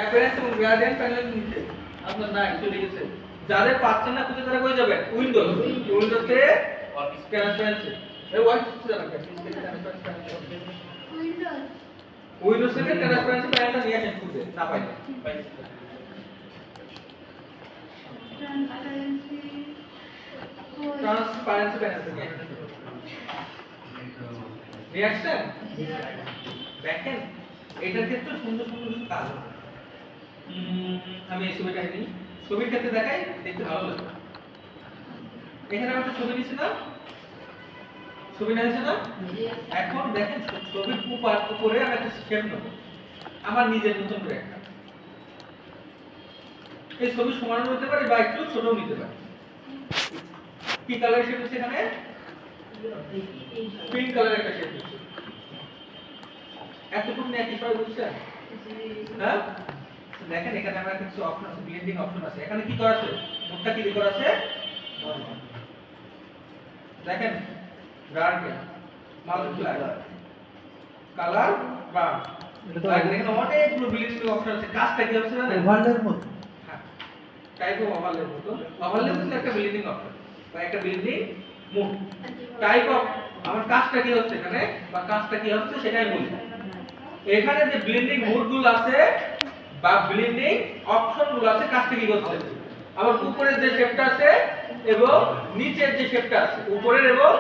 Appearance এবং gradient প্যানেলের নিচে আপনার না চলে গেছে। যাদের পাচ্ছেন না খুঁজে তারা কই যাবেন? উইন্ডোজ। উইন্ডোজে ট্রান্সপারেন্সি এই ওয়াইট যাবেন উইন্ডোজ থেকে ট্রান্সপারেন্সি প্যানেলটা নিয়ে আসেন খুঁজে না পাইলে ট্রান্সপারেন্সি প্যানেল থেকে নিয়ে আসছেন। দেখেন এটার ক্ষেত্রে সুন্দর সুন্দর কিছু কাজ আছে। আমি এই ছবিটা নিই, ছবির ক্ষেত্রে দেখাই, দেখতে ভালো লাগে। এখানে একটা ছবি নিয়েছি না, ছবি নিয়েছে না। এখন দেখেন ছবির উপরে আমি একটা শেপ নেব আমার নিজের মতন করে একটা। এই ছবি সমান হতে পারে বা একটু ছোটও নিতে পারে। কি কালার শেপ আছে এখানে? পিঙ্ক কালার একটা শেপ আছে। এতটুকু নিয়ে কি সবাই বুঝছেন? হ্যাঁ দেখেন এখানে আমার কিছু অপশন আছে, ব্লেন্ডিং অপশন আছে। এখানে কি করা আছে? মোডটা কি করা আছে? দেখেন ডার্ক মাল্টিপ্লাই কালার ব্রাউন এটা তো দেখেন অনেকগুলো ব্লেন্ডিং অপশন আছে। কাজটা কি হচ্ছে জানেন? ওভারলের মতো। হ্যাঁ টাইপ অফ ওভারলে মতো। ওভারলে হচ্ছে একটা ব্লেন্ডিং অপশন বা একটা ব্লেন্ডিং মোড। টাইপ অফ আমার কাজটা কি হচ্ছে এখানে বা কাজটা কি হচ্ছে সেটাই বলি। এখানে যে ব্লেন্ডিং মোডগুলো আছে বা ব্লেন্ডিং অপশনগুলো আছে কাজটা কি করছে? আবার উপরের যে শেপটা আছে এবং নিচের যে শেপটা আছে, উপরের এবং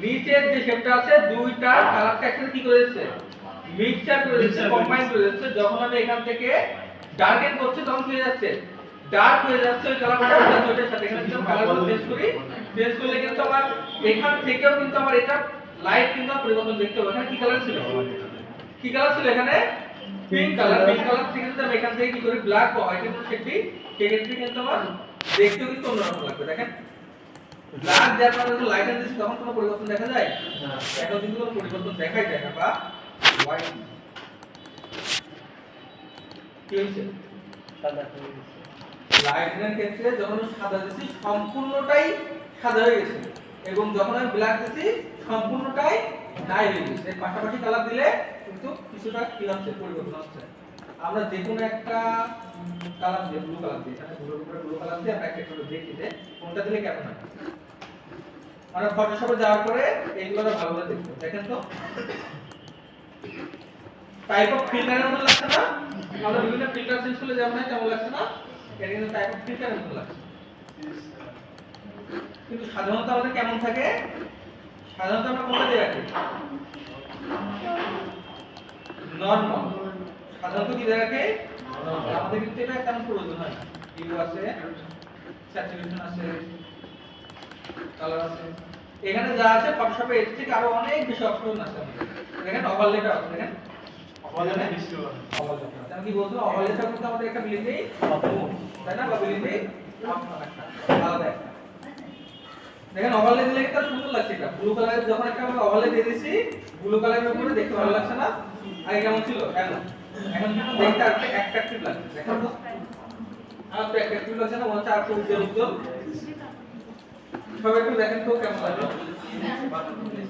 নিচের যে শেপটা আছে দুইটা কালারটা একসাথে কি করে দিচ্ছে? মিক্সচার করে দিচ্ছে, কম্বাইন করে দিচ্ছে। যখন আমি এখান থেকে ডার্কেন করছি তখন কি হয়ে যাচ্ছে? ডার্ক হয়ে যাচ্ছে ওই কালারটা ওইটার সাথে। এখানে যদি কালারগুলো চেঞ্জ করি, চেঞ্জ করলে কিন্তু আমার এখান থেকেও কিন্তু আমার এটা লাইট কিন্তু পরিবর্তন দেখতে হবে। এখানে কি কালার ছিল? কি কালার ছিল এখানে? Pink colour. পিঙ্ক কালার থেকে যদি আমি এখান থেকে কি করি ব্ল্যাক বা হোয়াইট এর শেডটি, সেক্ষেত্রে কিন্তু আমার দেখতেও কিন্তু অন্যরকম লাগবে। দেখেন ব্ল্যাক যার কারণে যখন লাইট দিচ্ছি তখন কোনো পরিবর্তন দেখা যায় না। এখন কিন্তু কোনো পরিবর্তন দেখাই যায় না। বা হোয়াইট কি হইছে? সাদা হয়ে গেছে। লাইটের ক্ষেত্রে যখন সাদা দিচ্ছি সম্পূর্ণটাই সাদা হয়ে গেছে এবং যখন আমি ব্ল্যাক দিচ্ছি সম্পূর্ণটাই ডাই হয়ে গেছে। এর পাশাপাশি কালার দিলে কিন্তু কিছুটা কি হচ্ছে? পরিবর্তন হচ্ছে। আমরা যে কোনো একটা কালার দিয়ে ব্লু কালার দিয়ে এখানে ব্লু কালার দিয়ে আমরা একটা করে দেখি যে কোনটা দিলে কেমন হয়। আমরা ফটোশপে যাওয়ার পরে এইগুলো ভালো করে দেখব। দেখেন তো টাইপ অফ ফিল্টারের মতো লাগছে না? আমরা বিভিন্ন ফিল্টার চেঞ্জ করলে যেমন হয় তেমন লাগছে না? এটা কিন্তু টাইপ অফ ফিল্টারের মতো লাগছে। কিন্তু সাধারণত আমাদের কেমন থাকে? সাধারণত আমরা কোনটা দিয়ে রাখি? নরমাল। সাধারণত কি দিয়ে রাখে? আমাদের কিন্তু এটা তেমন প্রয়োজন হয় না। হিউ আছে, স্যাচুরেশন আছে, কালার আছে। এখানে যা আছে ফটোশপে এর থেকে আরো অনেক বেশি অপশন আছে। দেখেন ওভারলেটা আছে। দেখেন ওভারলে বেশি ওভারলে। তাহলে কি বলছো? ওভারলেটা কিন্তু আমাদের একটা ব্লেন্ডিং অপশন, তাই না? বা ব্লেন্ডিং অপশন একটা আলাদা একটা। দেখেন ওভারলে দিলে কি তার সুন্দর লাগছে। এটা ব্লু কালারের যখন একটা আমরা ওভারলে দিয়ে দিয়েছি, ব্লু কালারের উপরে দেখতে ভালো লাগছে না? আগে কেমন ছিল? এখন কিন্তু দেখতে আর অ্যাট্রাকটিভ লাগছে। দেখেন তো আর তো অ্যাট্রাকটিভ লাগছে না? মনে হচ্ছে আর খুব উজ্জ্বল উজ্জ্বল। সবাই একটু দেখেন তো কেমন লাগে।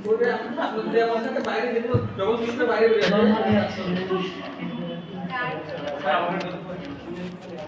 ওরে আপনাদের যে আমার সাথে বাইরে যেতে ডবল স্ক্রিনের বাইরে বেরিয়ে আসে।